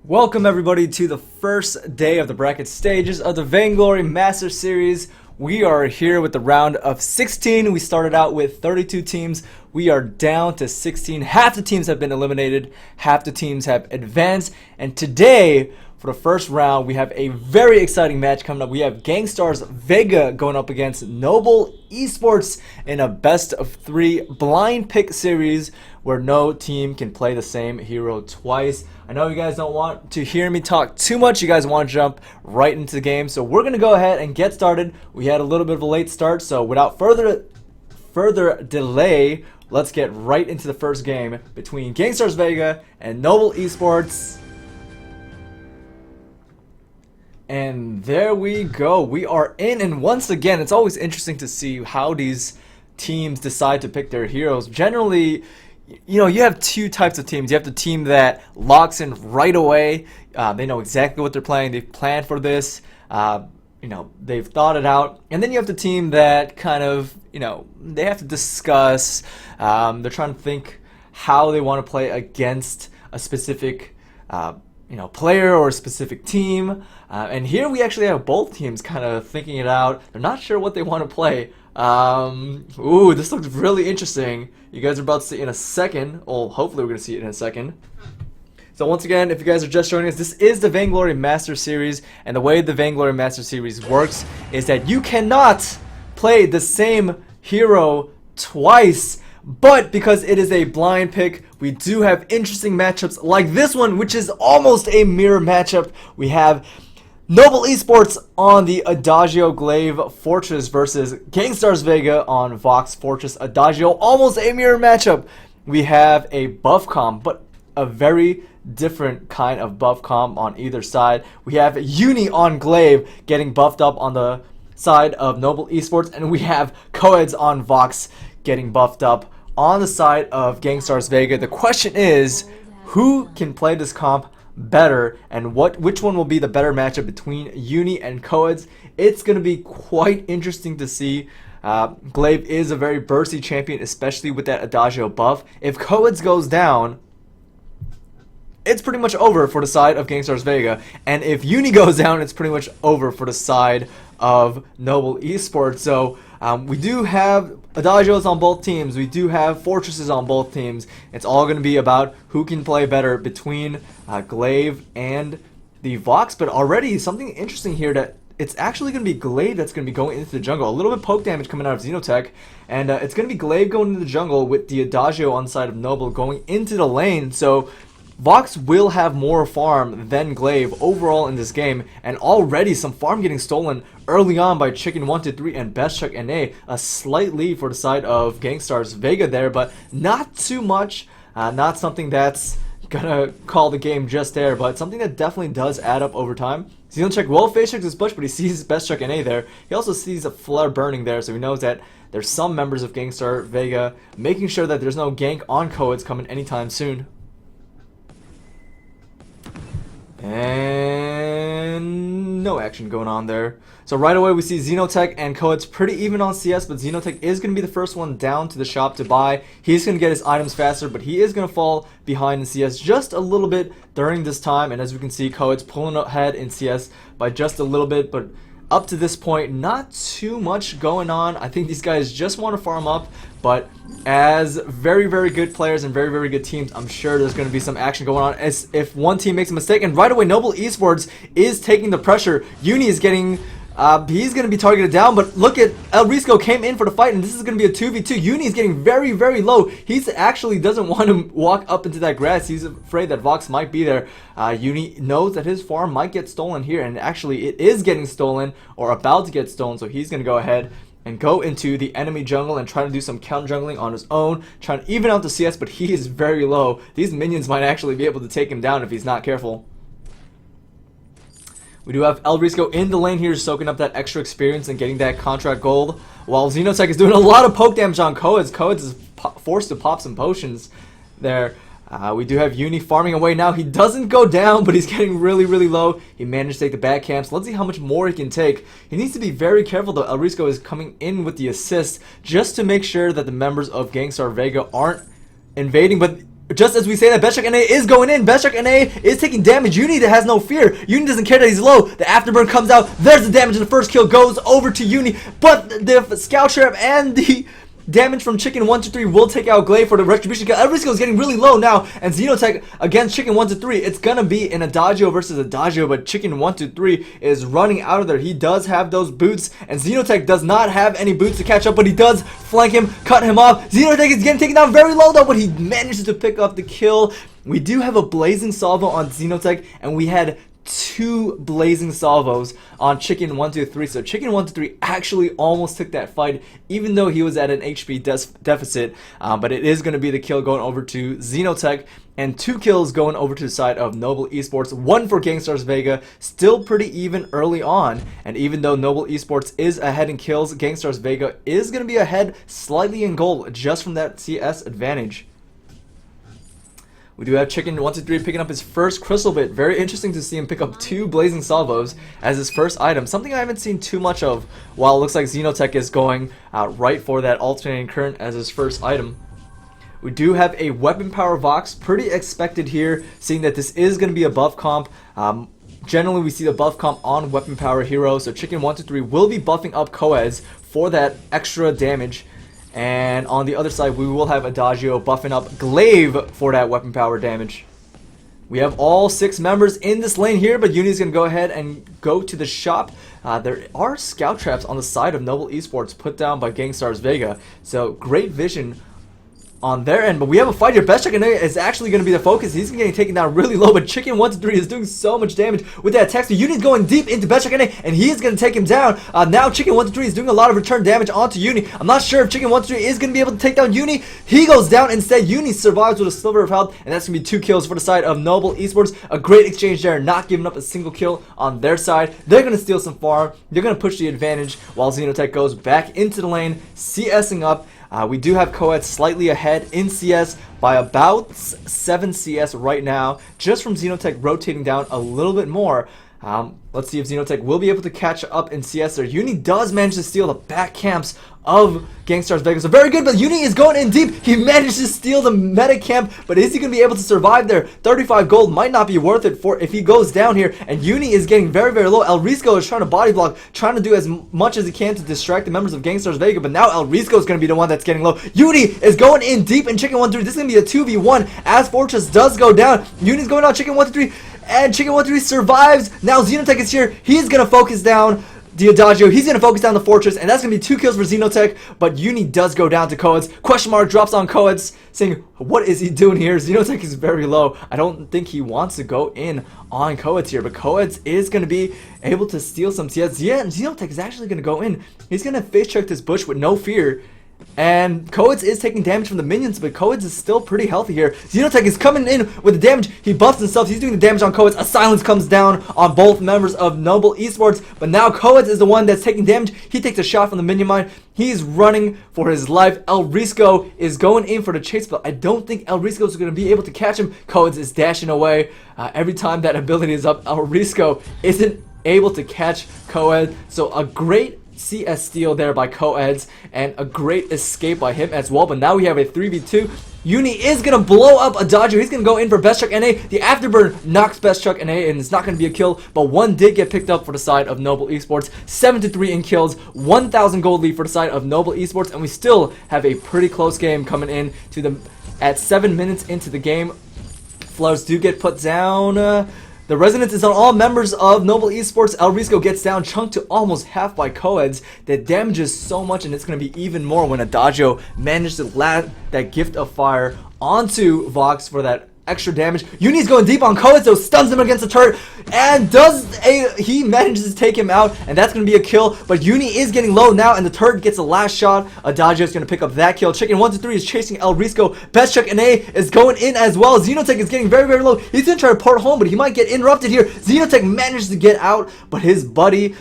Welcome everybody to the first day of the bracket stages of the Vainglory Master Series. We are here with the round of 16. We started out with 32 teams. We are down to 16. Half the teams have been eliminated. Half the teams have advanced. And today, for the first round, we have a very exciting match coming up. We have Gankstars Vega going up against Noble eSports in a best of 3 blind pick series where no team can play the same hero twice. I know you guys don't want to hear me talk too much. You guys want to jump right into the game. So we're going to go ahead and get started. We had a little bit of a late start, so without further delay, let's get right into the first game between Gankstars Vega and Noble eSports. And there we go. We are in, and once again, it's always interesting to see how these teams decide to pick their heroes. Generally, you know, you have two types of teams. You have the team that locks in right away. They know exactly what they're playing. They've planned for this. They've thought it out. And then you have the team that kind of, they have to discuss. They're trying to think how they want to play against a specific player or a specific team. And here we actually have both teams kind of thinking it out. They're not sure what they want to play. Ooh, this looks really interesting. You guys are about to see it in a second. Well, hopefully we're going to see it in a second. So once again, if you guys are just joining us, this is the Vainglory Master Series. And the way the Vainglory Master Series works is that you cannot play the same hero twice. But because it is a blind pick, we do have interesting matchups like this one, which is almost a mirror matchup. We have Noble eSports on the Adagio Glaive Fortress versus Gankstars Vega on Vox Fortress Adagio. Almost a mirror matchup. We have a buff comp, but a very different kind of buff comp on either side. We have Uni on Glaive getting buffed up on the side of Noble eSports, and we have Coeds on Vox getting buffed up on the side of Gankstars Vega. The question is, who can play this comp better, and which one will be the better matchup between Uni and Coeds? It's going to be quite interesting to see. Glaive is a very bursty champion, especially with that Adagio buff. If Coeds goes down, it's pretty much over for the side of Gankstars Vega, and if Uni goes down, it's pretty much over for the side of Noble eSports. So we do have Adagios on both teams. We do have Fortresses on both teams. It's all going to be about who can play better between Glaive and the Vox. But already something interesting here, that it's actually going to be Glaive that's going to be going into the jungle. A little bit poke damage coming out of Xenotech. And it's going to be Glaive going into the jungle with the Adagio on the side of Noble going into the lane. So Vox will have more farm than Glaive overall in this game, and already some farm getting stolen early on by Chicken123 and BestChuck NA. A slight lead for the side of Gankstars Vega there, but not too much. Not something that's gonna call the game just there, but something that definitely does add up over time. Xenotech well face checks his bush, but he sees BestChuck NA there. He also sees a flare burning there, so he knows that there's some members of Gankstars Vega making sure that there's no gank on Coeds coming anytime soon. And no action going on there. So right away we see Xenotech and Coeds pretty even on CS, but Xenotech is going to be the first one down to the shop to buy. He's going to get his items faster, but he is going to fall behind in CS just a little bit during this time. And as we can see, Coeds pulling ahead in CS by just a little bit, but up to this point, not too much going on. I think these guys just want to farm up, but as very, very good players and very, very good teams, I'm sure there's going to be some action going on as if one team makes a mistake. And right away, Noble eSports is taking the pressure. Uni is getting he's going to be targeted down, but look at El Risco came in for the fight, and this is going to be a 2v2. Uni is getting very, very low. He actually doesn't want to walk up into that grass. He's afraid that Vox might be there. Uni knows that his farm might get stolen here, and actually it is getting stolen or about to get stolen, so he's going to go ahead and go into the enemy jungle and try to do some counter jungling on his own, trying to even out the CS, but he is very low. These minions might actually be able to take him down if he's not careful. We do have El Risco in the lane here, soaking up that extra experience and getting that contract gold, while Xenotech is doing a lot of poke damage on Coeds. Coeds is forced to pop some potions there. We do have Uni farming away now. He doesn't go down, but he's getting really, really low. He managed to take the back camps. Let's see how much more he can take. He needs to be very careful, though. El Risco is coming in with the assist just to make sure that the members of Gankstars Vega aren't invading, but just as we say that, Bestchuck NA is going in. Bestchuck NA is taking damage. Uni has no fear. Uni doesn't care that he's low. The afterburn comes out. There's the damage, and the first kill goes over to Uni. But the scout trap and the damage from Chicken123 will take out Glaive for the retribution kill. Elrisco is getting really low now, and Xenotech against Chicken123. It's gonna be an Adagio versus Adagio, but Chicken123 is running out of there. He does have those boots, and Xenotech does not have any boots to catch up, but he does flank him, cut him off. Xenotech is getting taken down very low though, but he manages to pick up the kill. We do have a Blazing Salvo on Xenotech, and we had 2 Blazing Salvos on Chicken123, so Chicken123 actually almost took that fight, even though he was at an HP deficit, but it is going to be the kill going over to Xenotech, and 2 kills going over to the side of Noble Esports, 1 for Gankstars Vega, still pretty even early on, and even though Noble Esports is ahead in kills, Gankstars Vega is going to be ahead slightly in gold, just from that CS advantage. We do have Chicken123 picking up his first Crystal Bit. Very interesting to see him pick up 2 Blazing Salvos as his first item. Something I haven't seen too much of, while it looks like Xenotech is going right for that Alternating Current as his first item. We do have a Weapon Power Vox. Pretty expected here, seeing that this is going to be a buff comp. Generally, we see the buff comp on Weapon Power heroes, so Chicken123 will be buffing up Coeds for that extra damage. And on the other side, we will have Adagio buffing up Glaive for that weapon power damage. We have all 6 members in this lane here, but Uni's going to go ahead and go to the shop. There are scout traps on the side of Noble Esports put down by Gankstars Vega. So great vision on their end, but we have a fight here. Bestchuck NA is actually going to be the focus. He's getting taken down really low, but Chicken123 is doing so much damage with that attack. So Uni's going deep into Bestchuck NA, and he is going to take him down. Now Chicken123 is doing a lot of return damage onto Uni. I'm not sure if Chicken123 is going to be able to take down Uni. He goes down instead. Uni survives with a sliver of health, and that's going to be 2 kills for the side of Noble Esports. A great exchange there, not giving up a single kill on their side. They're going to steal some farm. They're going to push the advantage while Xenotech goes back into the lane, CSing up. We do have Coed slightly ahead in CS by about 7 CS right now, just from Xenotech rotating down a little bit more. Let's see if Xenotech will be able to catch up in CS there. Uni does manage to steal the back camps of Gankstars Vega. So very good, but Uni is going in deep. He managed to steal the meta camp, but is he going to be able to survive there? 35 gold might not be worth it for if he goes down here, and Uni is getting very, very low. El Risco is trying to body block, trying to do as much as he can to distract the members of Gankstars Vega, but now El Risco is going to be the one that's getting low. Uni is going in deep in Chicken123. This is going to be a 2v1 as Fortress does go down. Uni's going down Chicken123, and Chicken123 survives. Now Xenotech is here. He's going to focus down the Adagio. He's going to focus down the Fortress, and that's going to be 2 kills for Xenotech, but Uni does go down to Coeds. Question mark drops on Coeds, saying, what is he doing here? Xenotech is very low. I don't think he wants to go in on Coeds here, but Coeds is going to be able to steal some CS. Yeah, Xenotech is actually going to go in. He's going to face check this bush with no fear. And Coeds is taking damage from the minions, but Coeds is still pretty healthy here. Xenotech is coming in with the damage. He buffs himself. He's doing the damage on Coeds. A silence comes down on both members of Noble Esports, but now Coeds is the one that's taking damage. He takes a shot from the minion mine. He's running for his life. El Risco is going in for the chase, but I don't think El Risco is going to be able to catch him. Coeds is dashing away. Every time that ability is up, El Risco isn't able to catch Coed. So a great CS steal there by Coeds, and a great escape by him as well. But now we have a 3v2. Uni is going to blow up Adagio. He's going to go in for Bestchuck NA. The afterburn knocks Bestchuck NA, and it's not going to be a kill, but 1 did get picked up for the side of Noble Esports. 7-3 in kills, 1,000 gold lead for the side of Noble Esports, and we still have a pretty close game coming in to the at 7 minutes into the game. Flowers do get put down. The resonance is on all members of Noble Esports. El Risco gets down, chunked to almost half by Coeds. That damages so much, and it's going to be even more when Adagio managed to land that gift of fire onto Vox for that extra damage. Uni's going deep on Coeds, so stuns him against the turret, and he manages to take him out, and that's going to be a kill. But Uni is getting low now, and the turret gets the last shot. Adagio is going to pick up that kill. Chicken123 is chasing El Risco. Bestchuck NA is going in as well. Xenotech is getting very, very low. He's going to try to port home, but he might get interrupted here. Xenotech manages to get out, but his buddy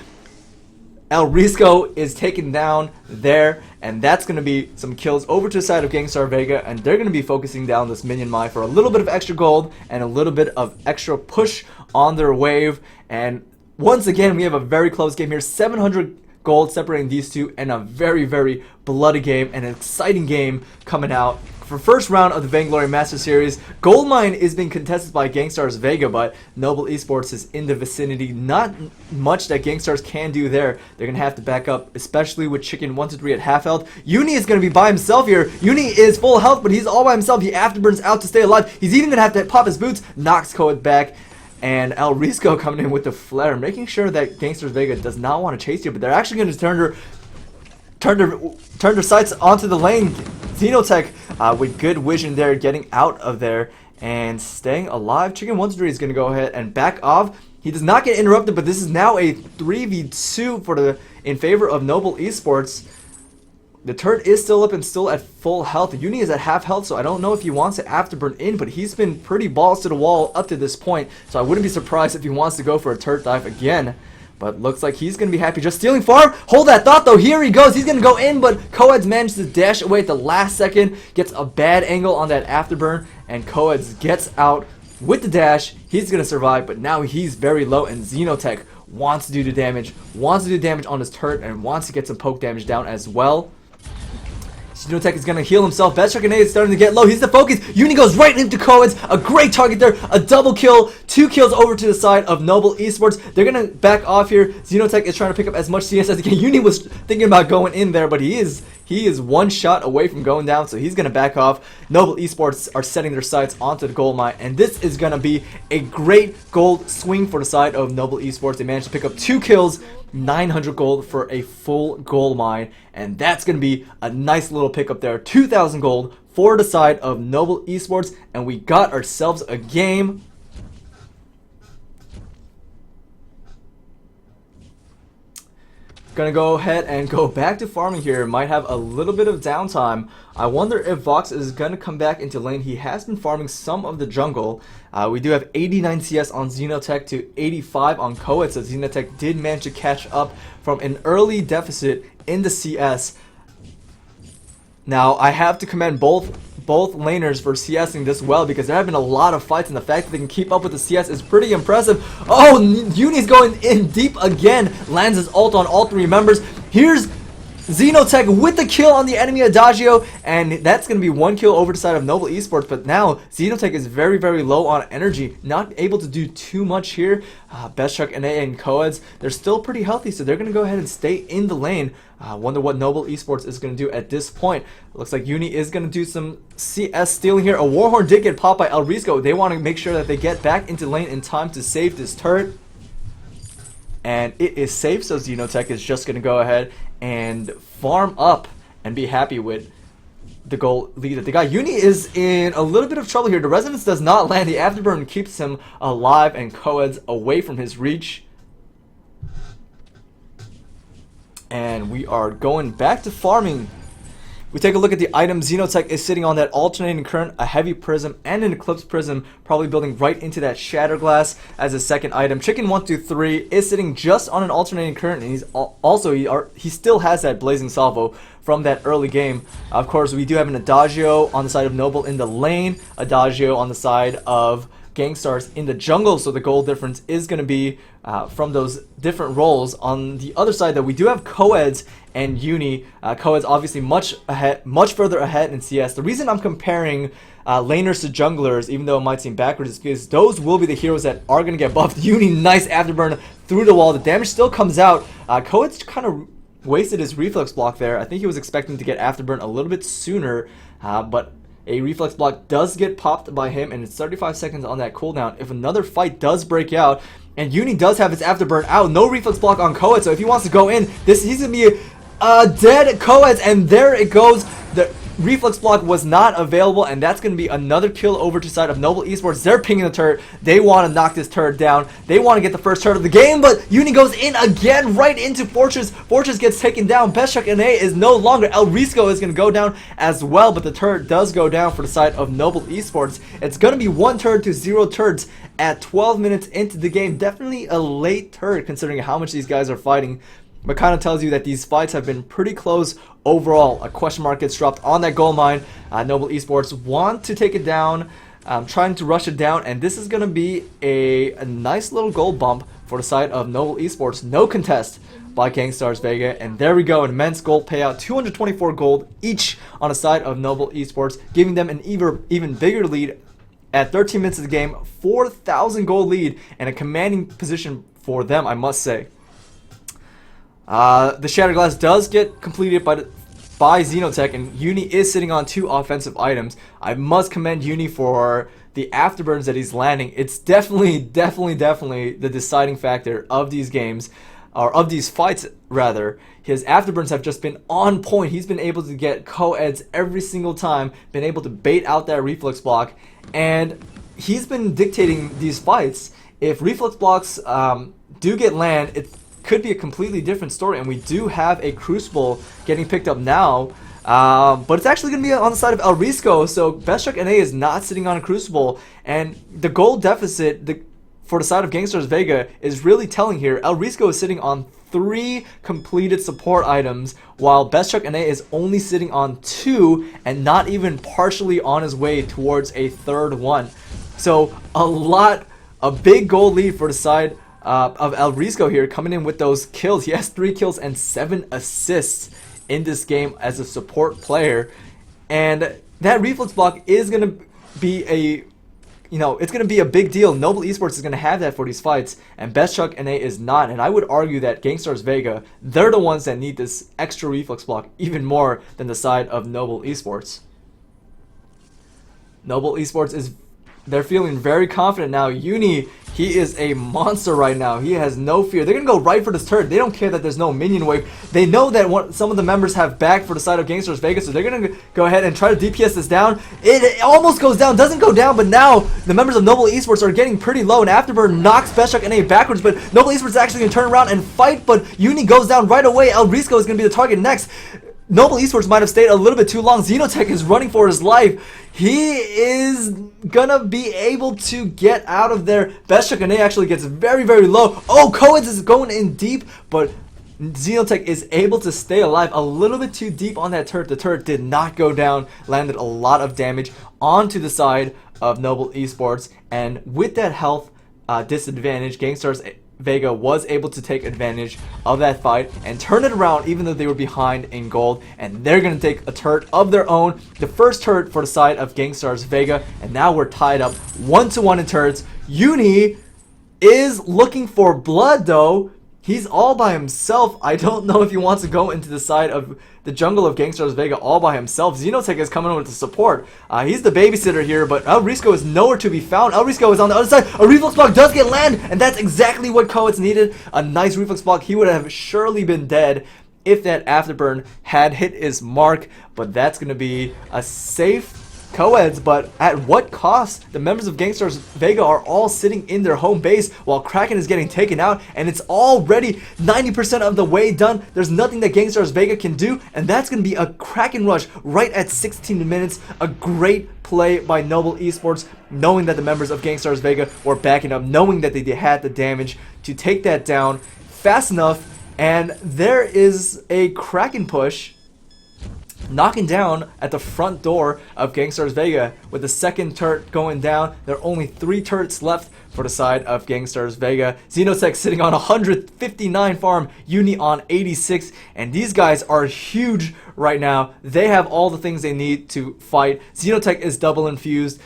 El Risco is taken down there, and that's going to be some kills over to the side of Gangstar Vega, and they're going to be focusing down this minion mine for a little bit of extra gold and a little bit of extra push on their wave. And once again, we have a very close game here. 700 gold separating these two, and a very, very bloody game, and an exciting game coming out. For first round of the Vainglory Master Series, Goldmine is being contested by Gankstars Vega, but Noble Esports is in the vicinity. Not much that Gankstars can do there. They're going to have to back up, especially with Chicken 123 at half health. Uni is going to be by himself here. Uni is full health, but he's all by himself. He afterburns out to stay alive. He's even going to have to pop his boots. Knocks Coed back. And El Risco coming in with the flare, making sure that Gankstars Vega does not want to chase you, but they're actually going to turn their sights onto the lane. Xenotech with good vision there, getting out of there and staying alive. Chicken 123 is going to go ahead and back off. He does not get interrupted, but this is now a 3v2 in favor of Noble Esports. The turret is still up and still at full health. Uni is at half health, so I don't know if he wants to afterburn in, but he's been pretty balls to the wall up to this point, so I wouldn't be surprised if he wants to go for a turret dive again. But looks like he's going to be happy just stealing farm. Hold that thought, though. Here he goes. He's going to go in, but Coeds managed to dash away at the last second. Gets a bad angle on that afterburn, and Coeds gets out with the dash. He's going to survive, but now he's very low, and Xenotech wants to do the damage. Wants to do damage on his turret, and wants to get some poke damage down as well. Xenotech is going to heal himself. Best Shark is starting to get low. He's the focus. Uni goes right into Coeds. A great target there. A double kill. 2 kills over to the side of Noble Esports. They're going to back off here. Xenotech is trying to pick up as much CS as he can. Uni was thinking about going in there, but he is one shot away from going down, so he's going to back off. Noble Esports are setting their sights onto the gold mine, and this is going to be a great gold swing for the side of Noble Esports. They managed to pick up 2 kills. 900 gold for a full gold mine, and that's going to be a nice little pickup there. 2,000 gold for the side of Noble Esports, and we got ourselves a game. Gonna go ahead and go back to farming here. Might have a little bit of downtime. I wonder if Vox is gonna come back into lane. He has been farming some of the jungle. We do have 89 CS on Xenotech to 85 on Coed, so Xenotech did manage to catch up from an early deficit in the CS. Now I have to commend both laners for CSing this well, because there have been a lot of fights, and the fact that they can keep up with the CS is pretty impressive. Oh, Uni's going in deep again. Lands his ult on all 3 members. Here's Xenotech with the kill on the enemy Adagio, and that's going to be 1 kill over the side of Noble Esports. But now Xenotech is very, very low on energy, not able to do too much here. Best Shark and Coeds, they're still pretty healthy, so they're going to go ahead and stay in the lane. Wonder what Noble Esports is going to do at this point. Looks like Uni is going to do some CS stealing here. A Warhorn did get popped by El Risco. They want to make sure that they get back into lane in time to save this turret. And it is safe, so Xenotech is just going to go ahead and farm up and be happy with the goal lead that they got. Uni is in a little bit of trouble here. The Resonance does not land. The Afterburn keeps him alive, and Coeds away from his reach. And we are going back to farming. We take a look at the item. Xenotech is sitting on that alternating current, a heavy prism, and an eclipse prism, probably building right into that shatter glass as a second item. Chicken 123 is sitting just on an alternating current, and he's also he still has that blazing salvo from that early game. Of course, we do have an Adagio on the side of Noble in the lane, Adagio on the side of Gankstars in the jungle, so the goal difference is going to be from those different roles. On the other side, though, we do have Coeds and Uni. Coeds obviously much further ahead in CS. The reason I'm comparing laners to junglers, even though it might seem backwards, is because those will be the heroes that are going to get buffed. Uni, nice afterburn through the wall. The damage still comes out. Coeds kind of wasted his reflex block there. I think he was expecting to get afterburn a little bit sooner, but a reflex block does get popped by him, and it's 35 seconds on that cooldown. If another fight does break out, and Uni does have his afterburn out, no reflex block on Coed, so if he wants to go in, he's going to be dead Coeds, and there it goes. The reflex block was not available, and that's going to be another kill over to the side of Noble Esports. They're pinging the turret. They want to knock this turret down. They want to get the first turret of the game, but Uni goes in again right into Fortress. Fortress gets taken down. Best Shark and is no longer. El Risco is going to go down as well, but the turret does go down for the side of Noble Esports. It's going to be 1 turret to 0 turrets at 12 minutes into the game. Definitely a late turret considering how much these guys are fighting, but kind of tells you that these fights have been pretty close overall. A question mark gets dropped on that gold mine. Noble Esports want to take it down, trying to rush it down, and this is going to be a nice little gold bump for the side of Noble Esports. No contest by Gankstars Vega. And there we go, an immense gold payout, 224 gold each on the side of Noble Esports, giving them an even bigger lead at 13 minutes of the game, 4,000 gold lead, and a commanding position for them, I must say. The Shattered Glass does get completed by Xenotech, and Uni is sitting on 2 offensive items. I must commend Uni for the afterburns that he's landing. It's definitely the deciding factor of these games, or of these fights rather. His afterburns have just been on point. He's been able to get co-eds every single time, been able to bait out that reflex block, and he's been dictating these fights. If reflex blocks do get land, it could be a completely different story, and we do have a Crucible getting picked up now, but it's actually going to be on the side of El Risco, so Bestchuck NA is not sitting on a Crucible, and the gold deficit for the side of Gankstars Vega is really telling here. El Risco is sitting on 3 completed support items, while Bestchuck NA is only sitting on 2 and not even partially on his way towards a 3rd one. So a big gold lead for the side of El Risco here, coming in with those kills. He has 3 kills and 7 assists in this game as a support player, and that reflex block is going to be it's going to be a big deal. Noble Esports is going to have that for these fights, and Bestchuck NA is not. And I would argue that Gankstars Vega, they're the ones that need this extra reflex block even more than the side of Noble Esports. Noble Esports they're feeling very confident now. Uni, he is a monster right now. He has no fear. They're going to go right for this turret. They don't care that there's no minion wave. They know that some of the members have back for the side of Gankstars Vegas, so they're going to go ahead and try to DPS this down. It almost goes down, doesn't go down, but now the members of Noble Esports are getting pretty low, and Afterburn knocks Bestchuck NA backwards, but Noble Esports is actually going to turn around and fight, but Uni goes down right away. El Risco is going to be the target next. Noble Esports might have stayed a little bit too long. Xenotech is running for his life. He is gonna be able to get out of there. Bestchuck NA actually gets very low. Oh, Coeds is going in deep, but Xenotech is able to stay alive a little bit too deep on that turret. The turret did not go down, landed a lot of damage onto the side of Noble Esports, and with that health disadvantage, Gankstars Vega was able to take advantage of that fight and turn it around, even though they were behind in gold, and they're going to take a turret of their own, the first turret for the side of Gankstars Vega, and now we're tied up 1-1 in turrets. Uni is looking for blood though. He's all by himself. I don't know if he wants to go into the side of the jungle of Gankstars Vega all by himself. Xenotech is coming over to support. He's the babysitter here, but El Risco is nowhere to be found. El Risco is on the other side. A reflex block does get land, and that's exactly what Coeds needed. A nice reflex block. He would have surely been dead if that afterburn had hit his mark, but that's going to be a safe Coeds, but at what cost? The members of Gankstars Vega are all sitting in their home base while Kraken is getting taken out, and it's already 90% of the way done. There's nothing that Gankstars Vega can do, and that's going to be a Kraken rush right at 16 minutes. A great play by Noble Esports, knowing that the members of Gankstars Vega were backing up, knowing that they had the damage to take that down fast enough, and there is a Kraken push knocking down at the front door of Gankstars Vega. With the second turret going down, there are only 3 turrets left for the side of Gankstars Vega. Xenotech sitting on 159 farm, Uni on 86, and these guys are huge right now. They have all the things they need to fight. Xenotech is double infused.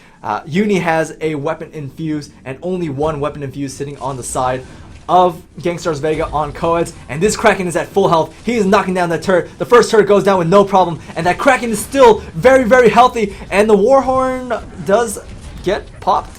Uni has a weapon infused, and only 1 weapon infused sitting on the side of Gankstars Vega on Coeds, and this Kraken is at full health. He is knocking down that turret. The first turret goes down with no problem, and that Kraken is still very healthy, and the Warhorn does get popped.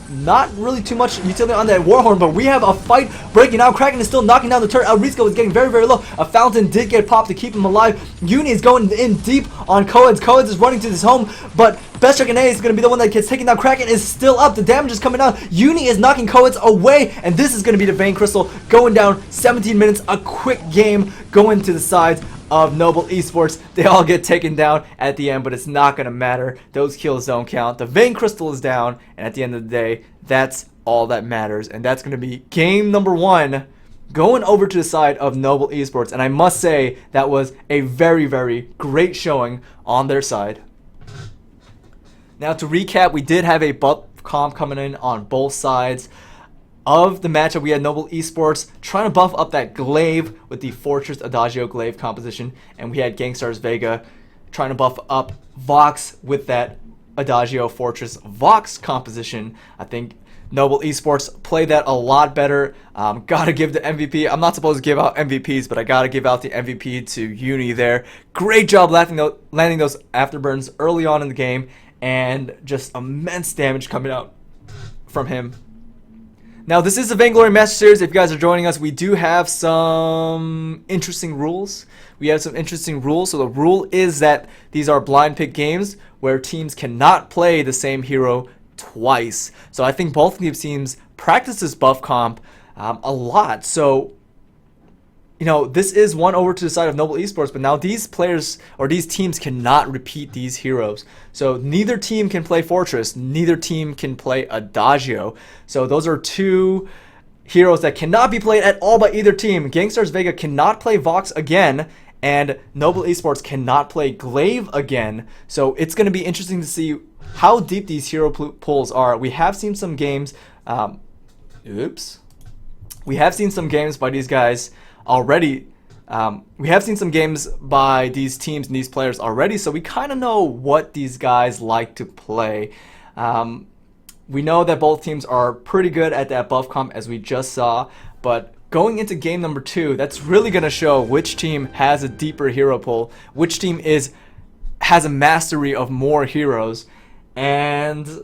Not really too much utility on that Warhorn, but we have a fight breaking out. Kraken is still knocking down the turret. El Risco is getting very low. A fountain did get popped to keep him alive. Uni is going in deep on Coeds. Coeds is running to his home, but Bestchuck NA is going to be the one that gets taken down. Kraken is still up. The damage is coming down. Uni is knocking Coeds away, and this is going to be the Vein Crystal going down. 17 minutes, a quick game going to the sides of Noble Esports. They all get taken down at the end, but it's not going to matter. Those kills don't count. The Vein Crystal is down, and at the end of the day, that's all that matters. And that's going to be game number 1 going over to the side of Noble Esports. And I must say, that was a very great showing on their side. Now to recap, we did have a buff comp coming in on both sides. of the matchup, we had Noble Esports trying to buff up that glaive with the Fortress Adagio glaive composition, and we had Gankstars Vega trying to buff up Vox with that Adagio Fortress Vox composition. I think Noble Esports played that a lot better. Gotta give the MVP. I'm not supposed to give out MVPs, but I gotta give out the MVP to Uni there. Great job landing those afterburns early on in the game, and just immense damage coming out from him. Now, this is the Vainglory Master Series. If you guys are joining us, we do have some interesting rules. So the rule is that these are blind pick games where teams cannot play the same hero twice. So I think both of these teams practice this buff comp a lot. So, you know, this is one over to the side of Noble Esports, but now these players or these teams cannot repeat these heroes. So neither team can play Fortress, neither team can play Adagio. So those are two heroes that cannot be played at all by either team. Gankstars Vega cannot play Vox again, and Noble Esports cannot play Glaive again. So it's going to be interesting to see how deep these hero pools are. We have seen some games. We have seen some games by these guys already. We have seen some games by these teams and these players already, so we kind of know what these guys like to play. We know that both teams are pretty good at that buff comp, as we just saw, but going into game number 2, that's really going to show which team has a deeper hero pool, which team has a mastery of more heroes, and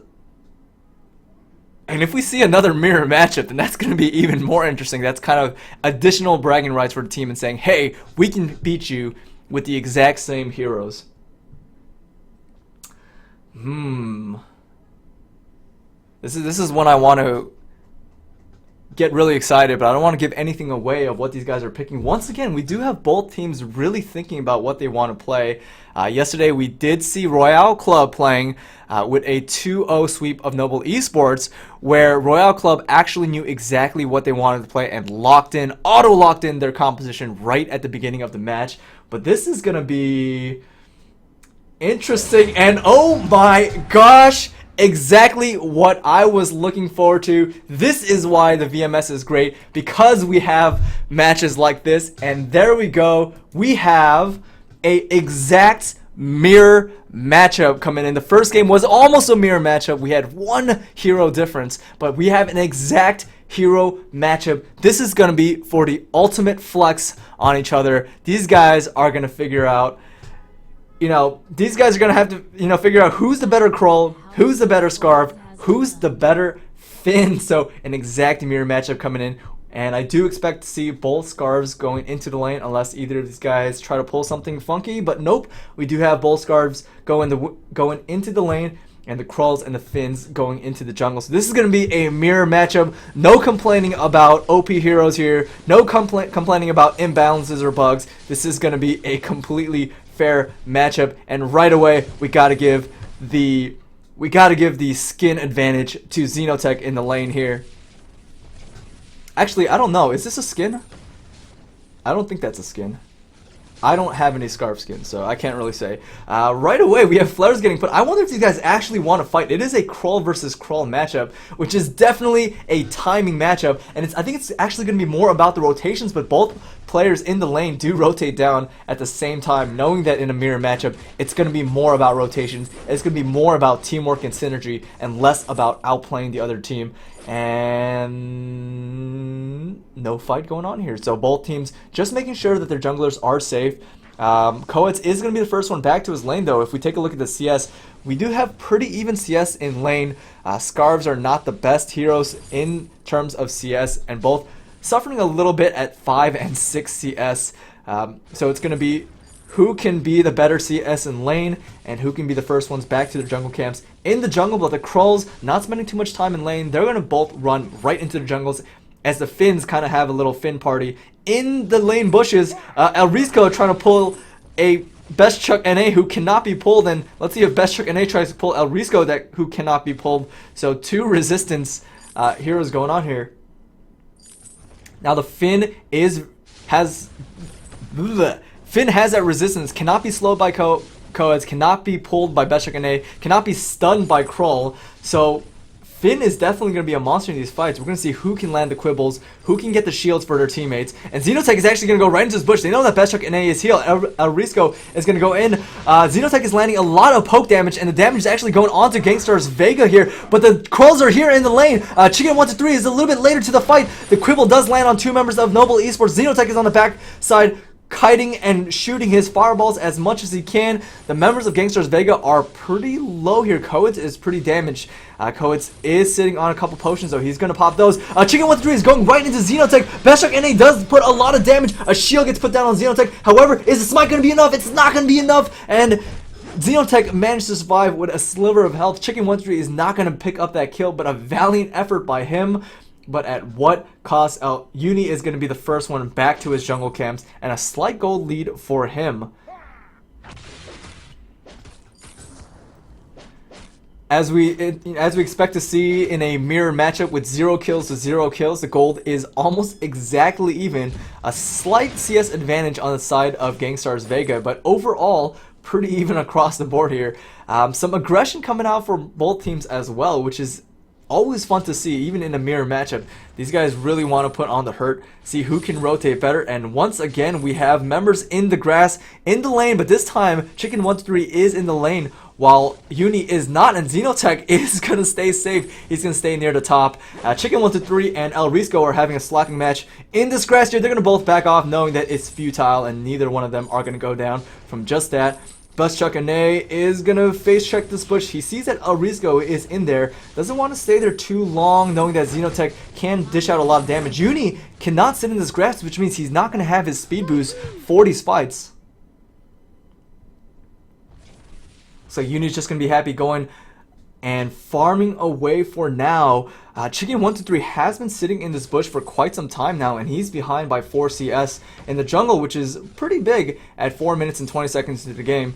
if we see another mirror matchup, then that's going to be even more interesting. That's kind of additional bragging rights for the team and saying, hey, we can beat you with the exact same heroes. This is one I want to get really excited, but I don't want to give anything away of what these guys are picking. Once again, we do have both teams really thinking about what they want to play. Yesterday, we did see Royale Club playing with a 2-0 sweep of Noble Esports, where Royale Club actually knew exactly what they wanted to play and auto-locked in their composition right at the beginning of the match. But this is going to be interesting, and oh my gosh, exactly what I was looking forward to. This is why the VMS is great, because we have matches like this. And there we go. We have a exact mirror matchup coming in. The first game was almost a mirror matchup. We had one hero difference, but we have an exact hero matchup. This is going to be for the ultimate flex on each other. These guys are going to figure out, these guys are going to have to, figure out who's the better Kroll, who's the better Scarf, who's the better Finn. So an exact mirror matchup coming in. And I do expect to see both Scarves going into the lane unless either of these guys try to pull something funky. But nope, we do have both Scarves going into the lane, and the Krulls and the Finns going into the jungle. So this is going to be a mirror matchup. No complaining about OP heroes here. No complaining about imbalances or bugs. This is going to be a completely fair matchup. And right away, we got to give the skin advantage to Xenotech in the lane here. Actually, I don't know. Is this a skin? I don't think that's a skin. I don't have any Scarf skins, so I can't really say. Right away, we have flares getting put. I wonder if these guys actually want to fight. It is a Krull versus Krull matchup, which is definitely a timing matchup. And I think it's actually going to be more about the rotations, but both players in the lane do rotate down at the same time, knowing that in a mirror matchup, it's going to be more about rotations. It's going to be more about teamwork and synergy, and less about outplaying the other team. And no fight going on here. So both teams just making sure that their junglers are safe. Coeds is going to be the first one back to his lane, though. If we take a look at the CS, we do have pretty even CS in lane. Scarves are not the best heroes in terms of CS, and both suffering a little bit at 5 and 6 CS. So it's going to be who can be the better CS in lane, and who can be the first ones back to their jungle camps in the jungle. But the Krulls not spending too much time in lane. They're going to both run right into the jungles, as the Finns kind of have a little Finn party in the lane bushes. El Risco trying to pull a Best Chuck NA who cannot be pulled, and let's see if Best Chuck NA tries to pull El Risco who cannot be pulled. So two resistance heroes going on here. Now the Finn has that resistance, cannot be slowed by Coeds, cannot be pulled by Best Chuck NA, cannot be stunned by Krull. So Finn is definitely going to be a monster in these fights. We're going to see who can land the quibbles, who can get the shields for their teammates. And Xenotech is actually going to go right into this bush. They know that Bestchuck and A is healed. El Risco is going to go in. Xenotech is landing a lot of poke damage, and the damage is actually going on to Gankstars Vega here. But the Krulls are here in the lane. Chicken 1-3 is a little bit later to the fight. The quibble does land on 2 members of Noble Esports. Xenotech is on the back side, kiting and shooting his fireballs as much as he can. The members of Gankstars Vega are pretty low here. Coeds is pretty damaged. Coeds is sitting on a couple potions, though. He's going to pop those. Chicken 1-3 is going right into Xenotech. Bestchuck NA does put a lot of damage. A shield gets put down on Xenotech. However, is the smite going to be enough? It's not going to be enough. And Xenotech managed to survive with a sliver of health. Chicken 1-3 is not going to pick up that kill, but a valiant effort by him. But at what cost? Uni is going to be the first one back to his jungle camps, and a slight gold lead for him. As we expect to see in a mirror matchup with 0 kills to 0 kills, the gold is almost exactly even. A slight CS advantage on the side of Gankstars Vega, but overall pretty even across the board here. Some aggression coming out for both teams as well, which is always fun to see, even in a mirror matchup. These guys really want to put on the hurt, see who can rotate better, and once again we have members in the grass, in the lane, but this time Chicken 1-3 is in the lane while Uni is not, and Xenotech is going to stay safe. He's going to stay near the top. Chicken 1-3 and El Risco are having a slacking match in this grass here. They're going to both back off knowing that it's futile and neither one of them are going to go down from just that. Bestchuck and A is going to face check this bush. He sees that El Risco is in there. Doesn't want to stay there too long, knowing that Xenotech can dish out a lot of damage. Uni cannot sit in this grass, which means he's not going to have his speed boost for these fights. So Uni's just going to be happy going and farming away for now. Chicken 1-3 has been sitting in this bush for quite some time now, and he's behind by 4 CS in the jungle, which is pretty big at 4 minutes and 20 seconds into the game.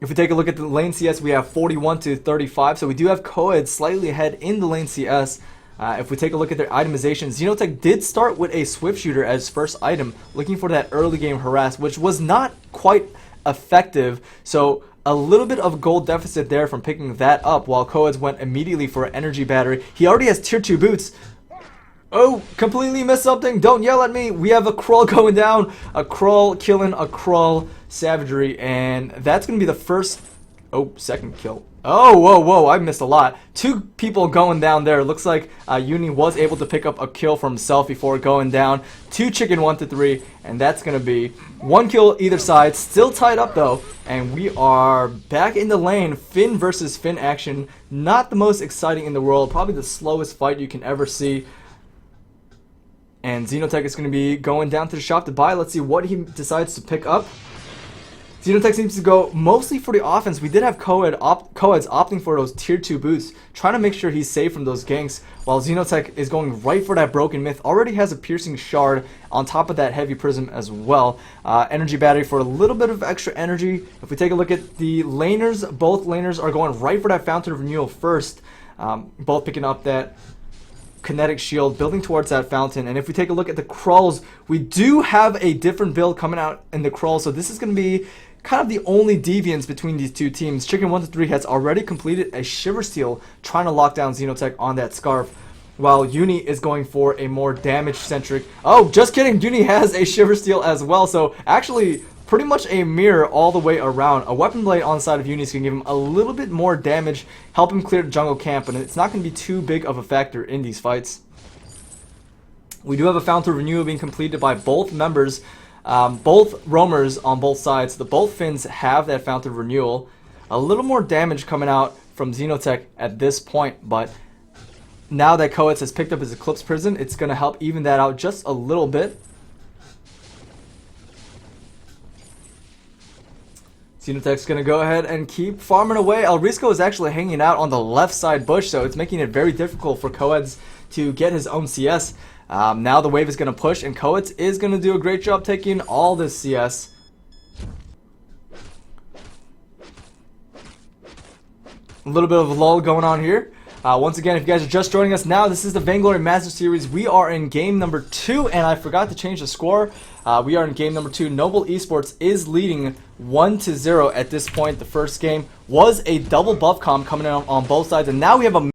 If we take a look at the lane CS, we have 41-35, so we do have Coed slightly ahead in the lane CS. If we take a look at their itemization, Xenotech did start with a Swift Shooter as first item, looking for that early game harass, which was not quite effective, so a little bit of gold deficit there from picking that up, while Coeds went immediately for an energy battery. He already has tier 2 boots. Oh, completely missed something. Don't yell at me. We have a Krull going down. A Krull killing a Krull savagery, and that's going to be the first... Oh, second kill. Oh, whoa, I missed a lot. 2 people going down there. Looks like Uni was able to pick up a kill for himself before going down. 2 Chicken 1-3, and that's going to be 1 kill either side. Still tied up though, and we are back in the lane. Finn versus Finn action. Not the most exciting in the world. Probably the slowest fight you can ever see. And Xenotech is going to be going down to the shop to buy. Let's see what he decides to pick up. Xenotech seems to go mostly for the offense. We did have Coeds opting for those tier 2 boots, trying to make sure he's safe from those ganks, while Xenotech is going right for that broken myth. Already has a piercing shard on top of that heavy prism as well. Energy battery for a little bit of extra energy. If we take a look at the laners, both laners are going right for that Fountain of Renewal first, both picking up that kinetic shield, building towards that fountain. And if we take a look at the Krulls, we do have a different build coming out in the Krull, so this is going to be kind of the only deviance between these two teams. Chicken 1-3 has already completed a Shiver Steal, trying to lock down Xenotech on that Scarf, while Uni is going for a more damage-centric... Oh, just kidding! Uni has a Shiver Steal as well, so actually pretty much a mirror all the way around. A Weapon Blade on the side of Uni is going to give him a little bit more damage, help him clear the jungle camp, but it's not going to be too big of a factor in these fights. We do have a Fountain of Renewal being completed by both members, both roamers on both sides. Both Finns have that Fountain of Renewal. A little more damage coming out from Xenotech at this point, but now that Coeds has picked up his Eclipse Prison, it's going to help even that out just a little bit. Xenotech's going to go ahead and keep farming away. El Risco is actually hanging out on the left side bush, so it's making it very difficult for Coeds to get his own CS. Now the wave is going to push, and Coeds is going to do a great job taking all this CS. A little bit of a lull going on here. Once again, if you guys are just joining us now, this is the Vainglory Master Series. We are in game number 2, and I forgot to change the score. We are in game number 2. Noble eSports is leading 1-0 at this point. The first game was a double buff comp coming in on both sides, and now we have a